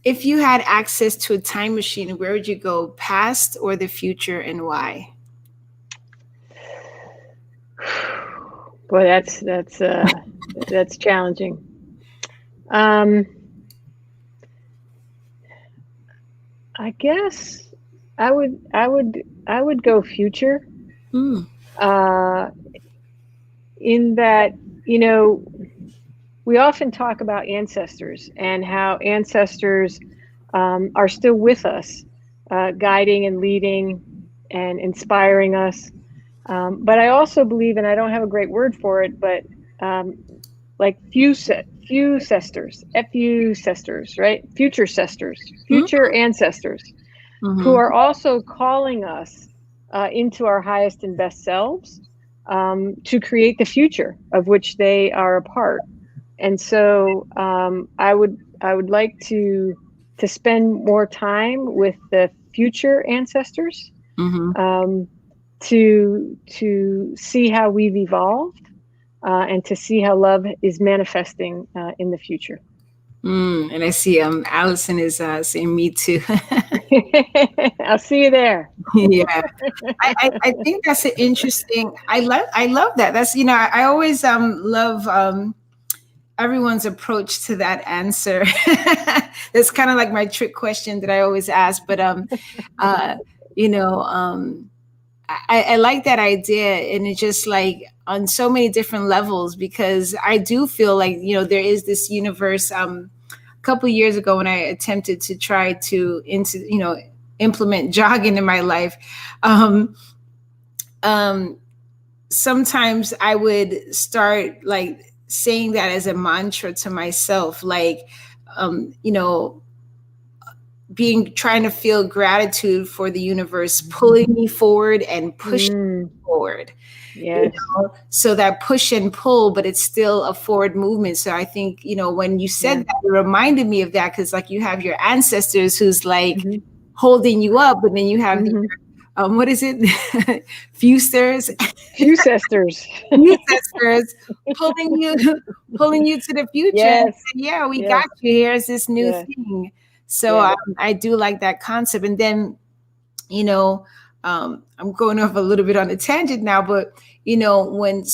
if you had access to a time machine, where would you go, past or the future, and why? Boy, that's challenging. I guess I would go future. In that, you know, we often talk about ancestors and how ancestors are still with us, guiding and leading and inspiring us. But I also believe, and I don't have a great word for it, but like fusesters, right? Future cesters, future ancestors, who are also calling us into our highest and best selves, to create the future of which they are a part. And so I would like to spend more time with the future ancestors, to see how we've evolved, and to see how love is manifesting in the future. And I see Allison is saying me too. I'll see you there. Yeah, I think that's an interesting. I love that. That's, I always love everyone's approach to that answer. That's kind of like my trick question that I always ask. But I like that idea, and it's just like on so many different levels, because I do feel like, there is this universe. A couple of years ago, when I attempted to try to implement jogging in my life, sometimes I would start like saying that as a mantra to myself, like, trying to feel gratitude for the universe pulling me forward and pushing me forward. Yes. So that push and pull, but it's still a forward movement. So I think, when you said that, it reminded me of that, because like you have your ancestors who's like holding you up, but then you have what is it? Fewsters pulling you to the future. Yes. Yeah, we got you. Here's this new thing. So I do like that concept. And then, I'm going off a little bit on a tangent now, but when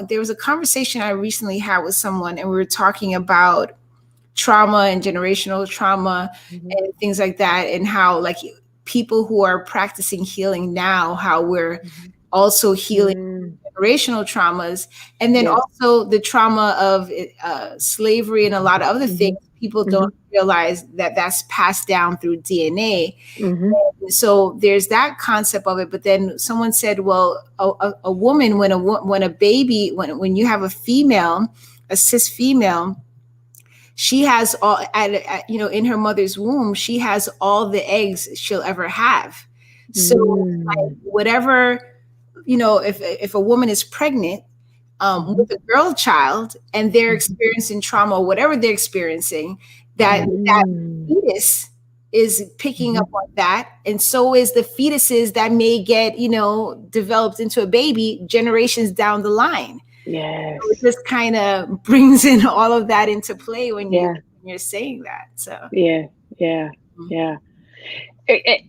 there was a conversation I recently had with someone, and we were talking about trauma and generational trauma and things like that, and how like people who are practicing healing now, how we're also healing generational traumas, and then also the trauma of slavery and a lot of other things. People don't realize that that's passed down through DNA. So there's that concept of it. But then someone said, well, a woman, when you have a female, a cis female, she has all in her mother's womb, she has all the eggs she'll ever have. So like whatever, if a woman is pregnant with a girl child, and they're experiencing trauma, whatever they're experiencing, that fetus is picking up on that. And so is the fetuses that may get, developed into a baby generations down the line. Yes. So it just kind of brings in all of that into play when you're saying that. So yeah.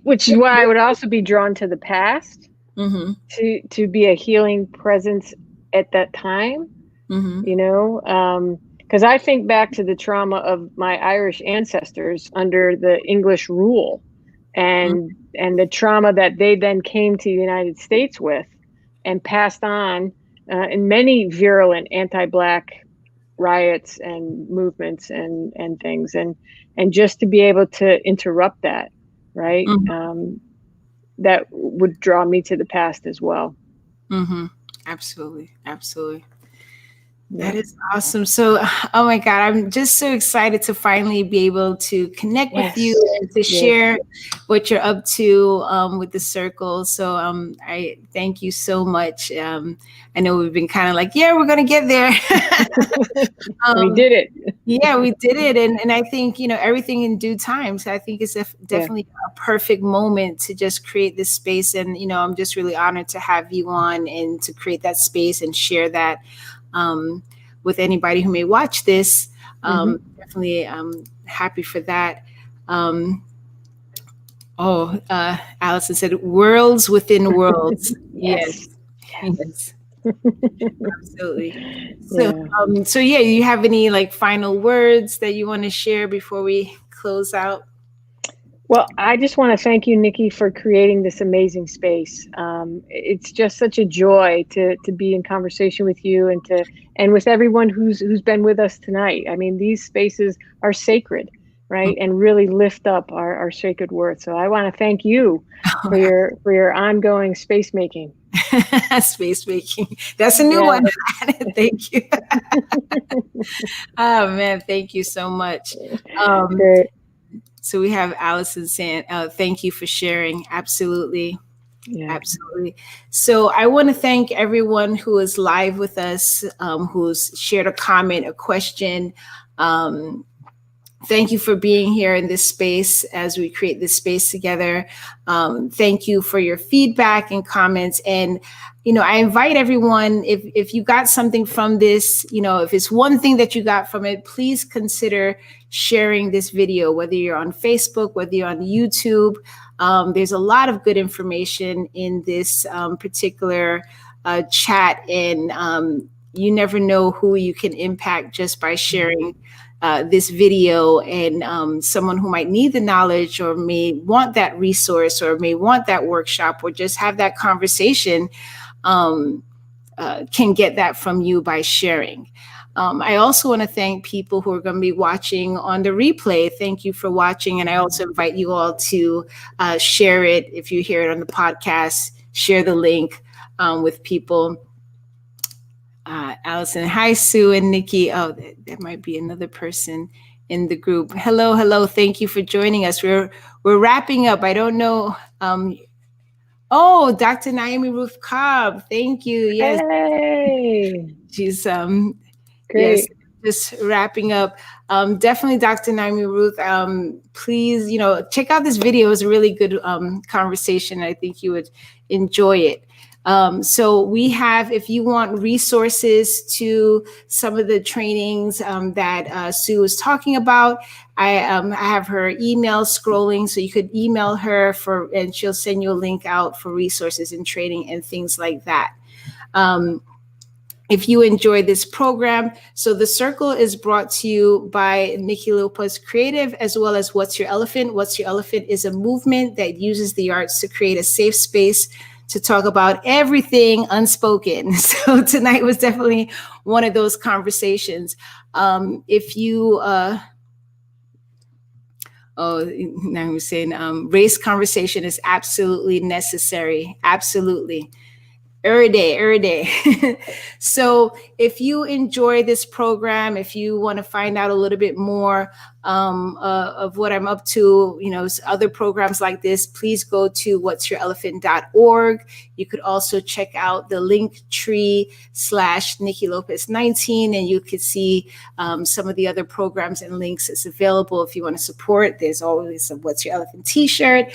Which is why I would also be drawn to the past, to be a healing presence at that time, because I think back to the trauma of my Irish ancestors under the English rule, and the trauma that they then came to the United States with and passed on in many virulent anti-Black riots and movements and things, and just to be able to interrupt that, right? That would draw me to the past as well. Absolutely. That is awesome. So, oh my God, I'm just so excited to finally be able to connect with you and to share what you're up to with the circle. So I thank you so much. I know we've been kind of like, we're going to get there. We did it. Yeah, we did it. And I think, everything in due time. So I think it's definitely a perfect moment to just create this space. And, I'm just really honored to have you on and to create that space and share that with anybody who may watch this. Definitely happy for that. Allison said, worlds within worlds. Yes. Absolutely. So, you have any like final words that you want to share before we close out? Well, I just want to thank you, Niki, for creating this amazing space. It's just such a joy to be in conversation with you and with everyone who's been with us tonight. I mean, these spaces are sacred, right? And really lift up our sacred worth. So I want to thank you for your ongoing space making. Space making. That's a new one. Thank you. Oh man, thank you so much. Great. So we have Allison saying, thank you for sharing. Absolutely. Yeah. Absolutely. So I want to thank everyone who is live with us, who's shared a comment, a question. Thank you for being here in this space as we create this space together. Thank you for your feedback and comments. And, I invite everyone, if you got something from this, if it's one thing that you got from it, please consider sharing this video, whether you're on Facebook, whether you're on YouTube. There's a lot of good information in this particular chat, and you never know who you can impact just by sharing this video, and someone who might need the knowledge or may want that resource or may want that workshop or just have that conversation can get that from you by sharing. I also want to thank people who are going to be watching on the replay. Thank you for watching. And I also invite you all to share it. If you hear it on the podcast, share the link with people. Allison, hi, Sue and Nikki. Oh, that might be another person in the group. Hello. Thank you for joining us. We're wrapping up. I don't know. Dr. Naomi Ruth Cobb. Thank you. Yes. Hey. She's great. Yes, just wrapping up. Definitely, Dr. Naomi Ruth. Please, check out this video. It was a really good conversation. I think you would enjoy it. So we have, if you want resources to some of the trainings that Sue was talking about, I have her email scrolling, so you could email her and she'll send you a link out for resources and training and things like that. If you enjoy this program, so the circle is brought to you by Niki Lopez Creative, as well as What's Your Elephant? What's Your Elephant is a movement that uses the arts to create a safe space to talk about everything unspoken. So tonight was definitely one of those conversations. If you, now I'm saying race conversation is absolutely necessary. Absolutely. Every day. So if you enjoy this program, if you want to find out a little bit more of what I'm up to, other programs like this, please go to what'syourelephant.org. You could also check out the Linktree/Niki Lopez 19, and you could see some of the other programs and links that's available if you want to support. There's always a What's Your Elephant t-shirt.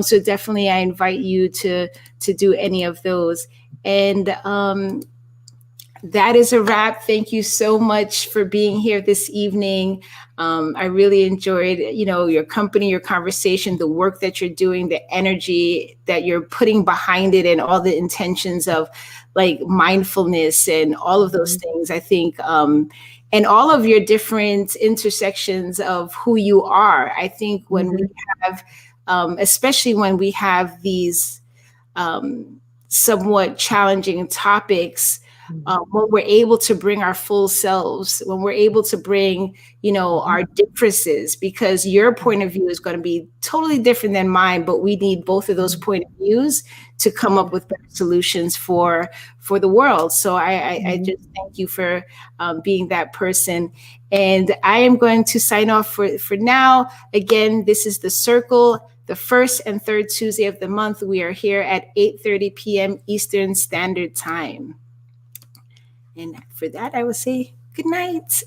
So definitely I invite you to do any of those. And that is a wrap. Thank you so much for being here this evening. I really enjoyed, your company, your conversation, the work that you're doing, the energy that you're putting behind it, and all the intentions of like mindfulness and all of those things. I think, and all of your different intersections of who you are. I think when we have, especially when we have these somewhat challenging topics, when we're able to bring our full selves, when we're able to bring, our differences, because your point of view is going to be totally different than mine, but we need both of those point of views to come up with better solutions for the world. So I just thank you for being that person. And I am going to sign off for now. Again, this is The Circle. The first and third Tuesday of the month, we are here at 8:30 p.m. Eastern Standard Time. And for that, I will say good night.